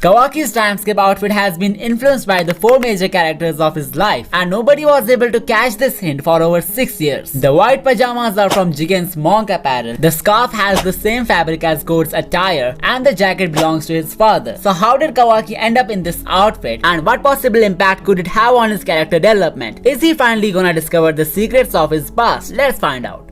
Kawaki's timeskip outfit has been influenced by the 4 major characters of his life, and nobody was able to catch this hint for over 6 years. The white pajamas are from Jigen's manga apparel, the scarf has the same fabric as Goat's attire, and the jacket belongs to his father. So how did Kawaki end up in this outfit, and what possible impact could it have on his character development? Is he finally gonna discover the secrets of his past? Let's find out.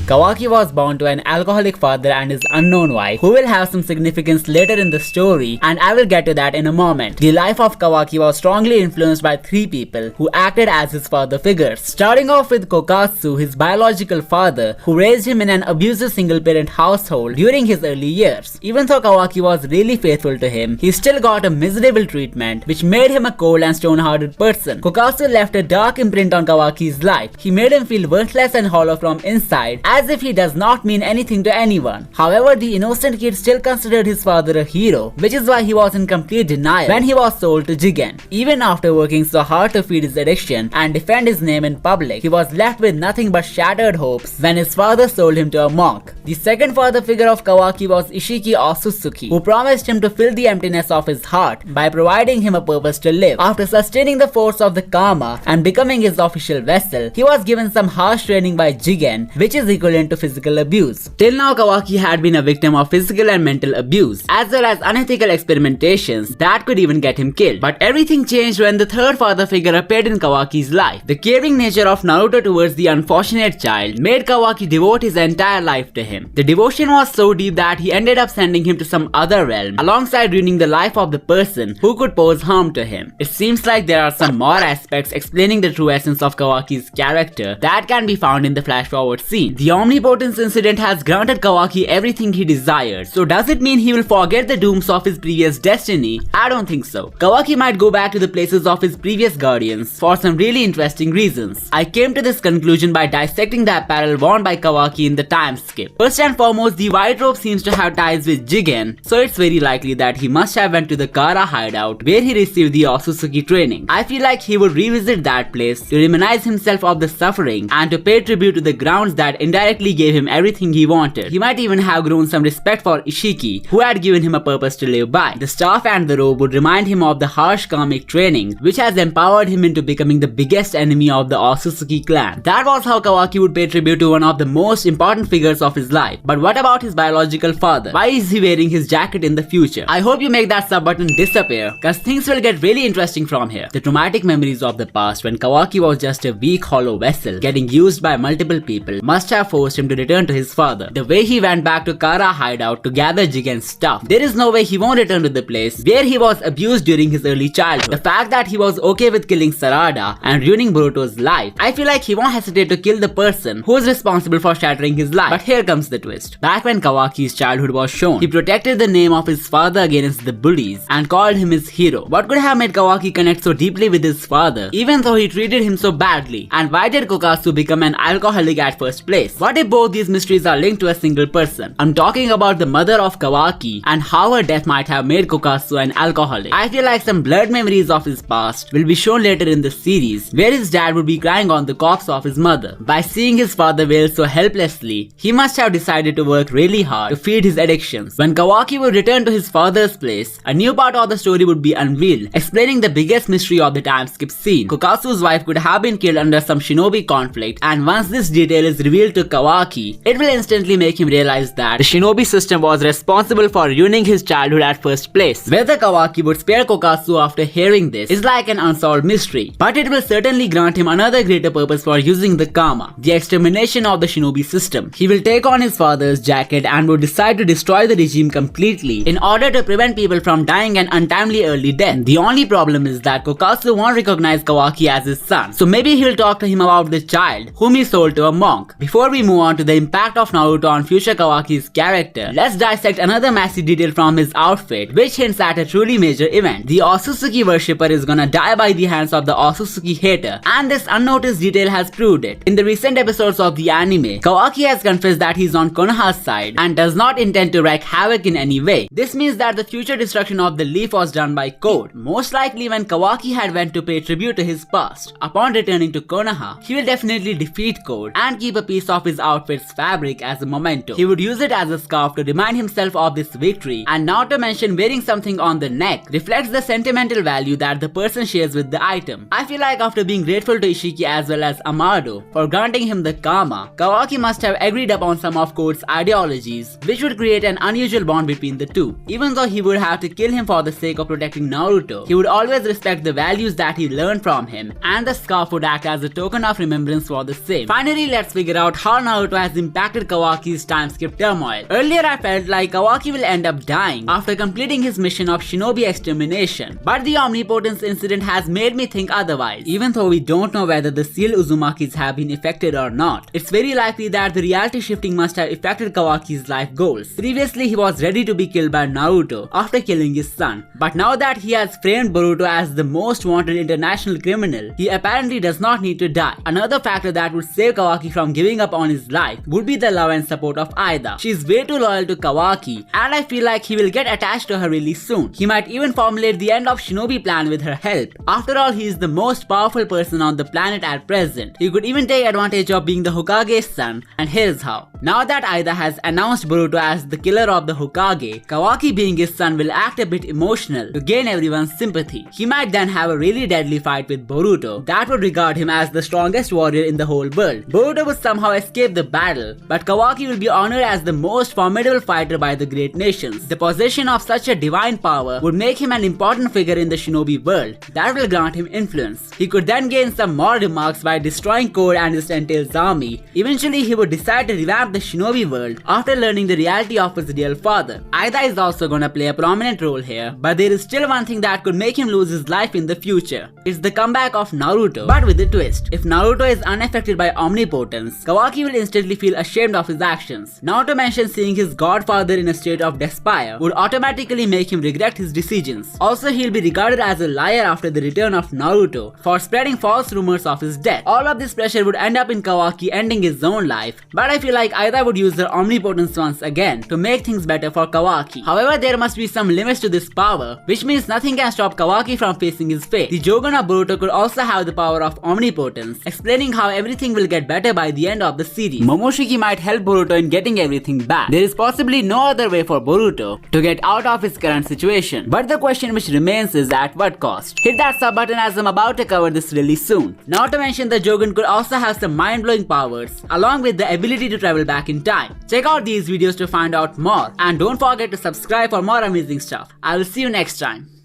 Kawaki was born to an alcoholic father and his unknown wife, who will have some significance later in the story, and I will get to that in a moment. The life of Kawaki was strongly influenced by 3 people who acted as his father figures. Starting off with Kokatsu, his biological father, who raised him in an abusive single-parent household during his early years. Even though Kawaki was really faithful to him, he still got a miserable treatment, which made him a cold and stone-hearted person. Kokatsu left a dark imprint on Kawaki's life. He made him feel worthless and hollow from inside, as if he does not mean anything to anyone. However, the innocent kid still considered his father a hero, which is why he was in complete denial when he was sold to Jigen. Even after working so hard to feed his addiction and defend his name in public, he was left with nothing but shattered hopes when his father sold him to a monk. The second father figure of Kawaki was Ishiki Otsutsuki, who promised him to fill the emptiness of his heart by providing him a purpose to live. After sustaining the force of the karma and becoming his official vessel, he was given some harsh training by Jigen, which is equivalent to physical abuse. Till now, Kawaki had been a victim of physical and mental abuse, as well as unethical experimentations that could even get him killed. But everything changed when the third father figure appeared in Kawaki's life. The caring nature of Naruto towards the unfortunate child made Kawaki devote his entire life to him. The devotion was so deep that he ended up sending him to some other realm, alongside ruining the life of the person who could pose harm to him. It seems like there are some more aspects explaining the true essence of Kawaki's character that can be found in the flash forward scene. The Omnipotence incident has granted Kawaki everything he desired, so does it mean he will forget the dooms of his previous destiny? I don't think so. Kawaki might go back to the places of his previous guardians for some really interesting reasons. I came to this conclusion by dissecting the apparel worn by Kawaki in the time skip. First and foremost, the white robe seems to have ties with Jigen, so it's very likely that he must have went to the Kara hideout where he received the Otsutsuki training. I feel like he would revisit that place to reminisce himself of the suffering and to pay tribute to the grounds that indirectly gave him everything he wanted. He might even have grown some respect for Ishiki, who had given him a purpose to live by. The staff and the robe would remind him of the harsh karmic training, which has empowered him into becoming the biggest enemy of the Otsutsuki clan. That was how Kawaki would pay tribute to one of the most important figures of his life. But what about his biological father? Why is he wearing his jacket in the future? I hope you make that sub button disappear, cause things will get really interesting from here. The traumatic memories of the past when Kawaki was just a weak hollow vessel getting used by multiple people must have forced him to return to his father. The way he went back to Kara hideout to gather Jigen's stuff, there is no way he won't return to the place where he was abused during his early childhood. The fact that he was okay with killing Sarada and ruining Boruto's life, I feel like he won't hesitate to kill the person who is responsible for shattering his life. But here comes the twist. Back when Kawaki's childhood was shown, he protected the name of his father against the bullies and called him his hero. What could have made Kawaki connect so deeply with his father, even though he treated him so badly? And why did Kokatsu become an alcoholic at first place? What if both these mysteries are linked to a single person? I'm talking about the mother of Kawaki and how her death might have made Kokatsu an alcoholic. I feel like some blurred memories of his past will be shown later in the series, where his dad would be crying on the corpse of his mother. By seeing his father wail so helplessly, he must have decided to work really hard to feed his addictions. When Kawaki would return to his father's place, a new part of the story would be unveiled, explaining the biggest mystery of the time skip scene. Kokatsu's wife could have been killed under some shinobi conflict, and once this detail is revealed to Kawaki, it will instantly make him realize that the shinobi system was responsible for ruining his childhood at first place. Whether Kawaki would spare Kokatsu after hearing this is like an unsolved mystery, but it will certainly grant him another greater purpose for using the karma, the extermination of the shinobi system. He will take on his father's jacket and would decide to destroy the regime completely in order to prevent people from dying an untimely early death. The only problem is that Kokatsu won't recognize Kawaki as his son, so maybe he'll talk to him about the child whom he sold to a monk. Before we move on to the impact of Naruto on future Kawaki's character, let's dissect another massive detail from his outfit, which hints at a truly major event. The Otsutsuki worshipper is gonna die by the hands of the Otsutsuki hater, and this unnoticed detail has proved it. In the recent episodes of the anime, Kawaki has confessed that he's on Konoha's side and does not intend to wreak havoc in any way. This means that the future destruction of the leaf was done by Code, most likely when Kawaki had went to pay tribute to his past. Upon returning to Konoha, he will definitely defeat Code and keep a piece of his outfit's fabric as a memento. He would use it as a scarf to remind himself of this victory, and not to mention wearing something on the neck reflects the sentimental value that the person shares with the item. I feel like after being grateful to Ishiki as well as Amado for granting him the karma, Kawaki must have agreed upon some of Code's ideologies, which would create an unusual bond between the two. Even though he would have to kill him for the sake of protecting Naruto, he would always respect the values that he learned from him, and the scarf would act as a token of remembrance for the same. Finally, let's figure out how Naruto has impacted Kawaki's time skip turmoil. Earlier I felt like Kawaki will end up dying after completing his mission of shinobi extermination, but the omnipotence incident has made me think otherwise. Even though we don't know whether the sealed Uzumakis have been affected or not, it's very likely that the reality shifting must have affected Kawaki's life goals. Previously he was ready to be killed by Naruto after killing his son, but now that he has framed Boruto as the most wanted international criminal, he apparently does not need to die. Another factor that would save Kawaki from giving up on his life would be the love and support of Aida. She is way too loyal to Kawaki, and I feel like he will get attached to her really soon. He might even formulate the end of shinobi plan with her help. After all, he is the most powerful person on the planet at present. He could even take advantage of being the Hokage's son, and here's how. Now that Aida has announced Boruto as the killer of the Hokage, Kawaki being his son will act a bit emotional to gain everyone's sympathy. He might then have a really deadly fight with Boruto that would regard him as the strongest warrior in the whole world. Boruto would somehow escape the battle, but Kawaki will be honored as the most formidable fighter by the great nations. The possession of such a divine power would make him an important figure in the shinobi world that will grant him influence. He could then gain some more remarks by destroying Code and his Tentail's army. Eventually he would decide to revamp the shinobi world after learning the reality of his real father. Aida is also gonna play a prominent role here, but there is still one thing that could make him lose his life in the future. It's the comeback of Naruto, but with a twist. If Naruto is unaffected by omnipotence, Kawaki will instantly feel ashamed of his actions. Not to mention seeing his godfather in a state of despair would automatically make him regret his decisions. Also, he'll be regarded as a liar after the return of Naruto for spreading false rumors of his death. All of this pressure would end up in Kawaki ending his own life, but I feel like Aida would use her omnipotence once again to make things better for Kawaki. However, there must be some limits to this power, which means nothing can stop Kawaki from facing his fate. The Jogan of Boruto could also have the power of omnipotence, explaining how everything will get better by the end of the series. Momoshiki might help Boruto in getting everything back. There is possibly no other way for Boruto to get out of his current situation, but the question which remains is at what cost? Hit that sub button as I'm about to cover this really soon. Not to mention the Jogan could also have some mind-blowing powers along with the ability to travel back in time. Check out these videos to find out more, and don't forget to subscribe for more amazing stuff. I will see you next time.